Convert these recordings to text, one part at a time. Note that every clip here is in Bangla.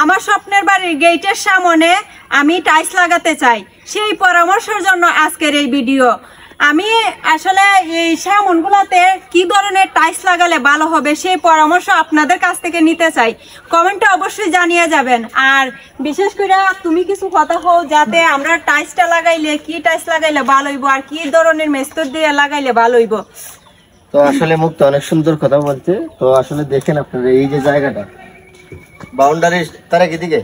আমার স্বপ্নের বাড়ির গেটের সামনে আমি টাইলস লাগাতে চাই। সেই পরামর্শের জন্য আজকের এই ভিডিও। আমি আসলে এই সামনগুলোতে কি ধরনের টাইলস লাগালে ভালো হবে সেই পরামর্শ আপনাদের কাছ থেকে নিতে চাই। কমেন্টে অবশ্যই জানিয়ে যাবেন। আর বিশেষ করে তুমি কিছু কথা হও যাতে আমরা টাইলসটা লাগাইলে কি টাইলস লাগাইলে ভালো হইব আর কি ধরনের মেস্তর দিয়ে লাগাইলে ভালো হইব। তো আসলে মুক্ত অনেক সুন্দর কথা বলছে। তো আসলে দেখেন আপনারা এই যে জায়গাটা বাউন্ডারি তার দিকে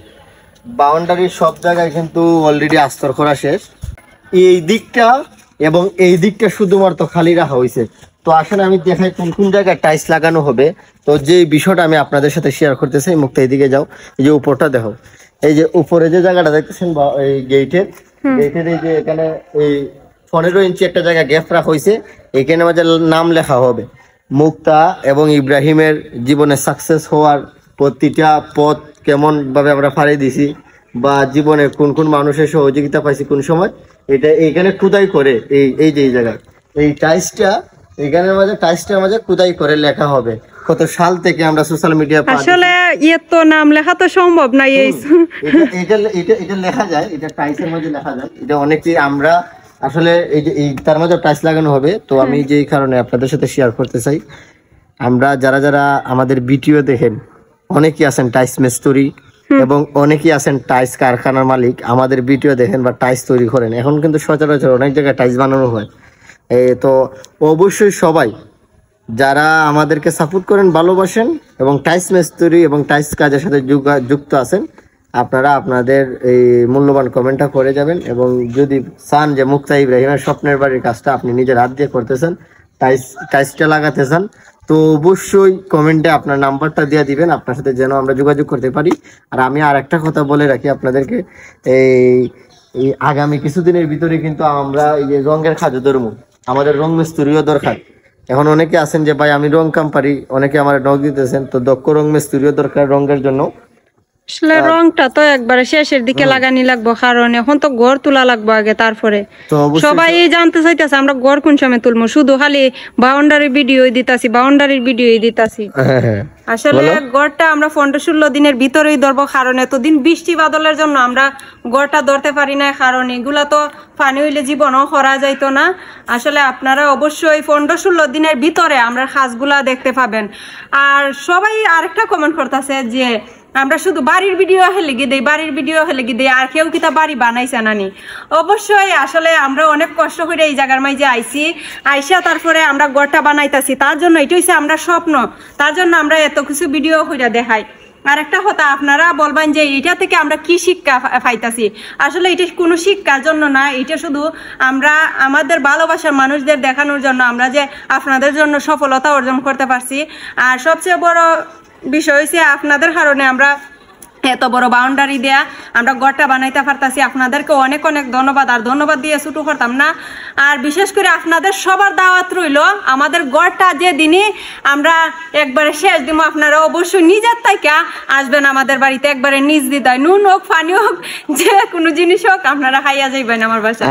বাউন্ডারির সব জায়গায় কিন্তু অলরেডি আস্তর করা শেষ। এই দিকটা এবং এই দিকটা শুধুমাত্র খালি রাখা হয়েছে। তো আসলে আমি দেখাই কোন কোন জায়গায় টাইলস লাগানো হবে। তো যে বিষয়টা আমি আপনাদের সাথে শেয়ার করতেছি, মুক্ত এইদিকে যাও, এই যে উপরটা দেখো, এই যে উপরে যে জায়গাটা দেখতেছেন এই গেটের এই যে এখানে এই 15 ইঞ্চি একটা জায়গা গ্যাপ রাখা হয়েছে। এখানে আমাদের নাম লেখা হবে। মুক্তা এবং ইব্রাহিমের জীবনে সাকসেস হওয়ার প্রতিটা পথ কেমন ভাবে আমরা ফাড়ি দিছি বা জীবনে কোন কোন মানুষের সহযোগিতা পাইছি কোন সময়, এটা এইখানে খুদাই করে এই যে এই জায়গায় এই টাইলসটা এখানের মাঝে টাইলসটার মাঝে খুদাই করে লেখা হবে কত সাল থেকে আমরা সোশ্যাল মিডিয়া আসলে এর তো নাম লেখা তো সম্ভব না। এটা লেখা যায়, এটা টাইলসের মধ্যে লেখা যায়। এটা অনেকেই আমরা আসলে এই যে তার মাঝে টাইলস লাগানো হবে। তো আমি যেই কারণে আপনাদের সাথে শেয়ার করতে চাই, আমরা যারা যারা আমাদের ভিডিও দেখেন অনেকেই আছেন টাইলস মিস্ত্রি এবং অনেকেই আছেন টাইলস কারখানার মালিক, আমাদের ভিডিও দেখেন বা টাইলস তৈরি করেন। এখন কিন্তু সচরাচর অনেক জায়গায় টাইলস বানানো হয়। তো অবশ্যই সবাই যারা আমাদেরকে সাপোর্ট করেন, ভালোবাসেন এবং টাইলস মিস্ত্রি এবং টাইলস কাজের সাথে যুক্ত আছেন, আপনারা আপনাদের এই মূল্যবান কমেন্টটা করে যাবেন। এবং যদি চান যে মুক্তা ইব্রাহিমের স্বপ্নের বাড়ির কাজটা আপনি নিজের হাত দিয়ে করতেছেন, টাইলসটা লাগাতে চান, তো অবশ্যই কমেন্টে আপনার নাম্বারটা দিয়ে দিবেন, আপনার সাথে যেন আমরা যোগাযোগ করতে পারি। আর আমি আর একটা কথা বলে রাখি আপনাদেরকে, এই আগামী কিছুদিনের ভিতরে কিন্তু আমরা এই যে রঙের কাজও ধরবো, আমাদের রং মিস্ত্রিও দরকার। এখন অনেকে আছেন যে ভাই আমি রং কাম পারি, অনেকে আমার নখ দিতেছেন, তো দক্ষ রং মিস্ত্রিও দরকার রঙের জন্য। আসলে রংটা তো একবারে শেষের দিকে লাগানি লাগবো, কারণ এখন তো ঘর তোলা লাগবো আগে, তারপরে সবাই জানতে চাইতেছে আমরা ঘর কোন সময় তুলবো। শুধু খালি বাউন্ডারির ভিডিও দিতাছি। আসলে গড়টা আমরা 15-16 দিনের ভিতরেই ধরবো, কারণ এতদিন বৃষ্টি বাদলের জন্য আমরা গড়টা ধরতে পারি না। কারণ এগুলা তো পানি হইলে জীবনও করা যাইতো না। আসলে আপনারা অবশ্যই 15-16 দিনের ভিতরে আমরা কাজগুলা দেখতে পাবেন। আর সবাই আরেকটা কমেন্ট করতেছে যে আমরা শুধু বাড়ির ভিডিও হেলে গিয়ে আর কেউ কি তা বাড়ি বানাইছে নানি। অবশ্যই আসলে আমরা অনেক কষ্ট করে এই জায়গার মাঝে আইসা তারপরে আমরা গড়টা বানাইতাছি। তার জন্য এটা হচ্ছে আমরা স্বপ্ন, তার জন্য আমরা এত কিছু ভিডিও করে দেখাই। আর একটা কথা আপনারা বলবেন যে এটা থেকে আমরা কি শিক্ষা পাইতাছি। আসলে এটা কোনো শিক্ষার জন্য না, এটা শুধু আমরা আমাদের ভালোবাসার মানুষদের দেখানোর জন্য, আমরা যে আপনাদের জন্য সফলতা অর্জন করতে পারছি। আর সবচেয়ে বড় বিষয় হচ্ছে আপনাদের কারণে আমরা এত বড় বাউন্ডারি দেয়া আমরা গড়টা বানাইতে পারতাছি। আপনাদেরকে অনেক অনেক ধন্যবাদ। আর ধন্যবাদ দিয়ে ছুটু করতাম না। আর বিশেষ করে আপনাদের সবার দাওয়াত রইল, আমাদের গড়টা যে দিনই আমরা একবারে শেষ দিব, আপনারা অবশ্যই নিজের থেকে আসবেন আমাদের বাড়িতে। একবারে নিজ দিদায় নুন হোক পানি হোক যে কোনো জিনিস হোক আপনারা খাইয়া যাইবেন আমার বাসায়।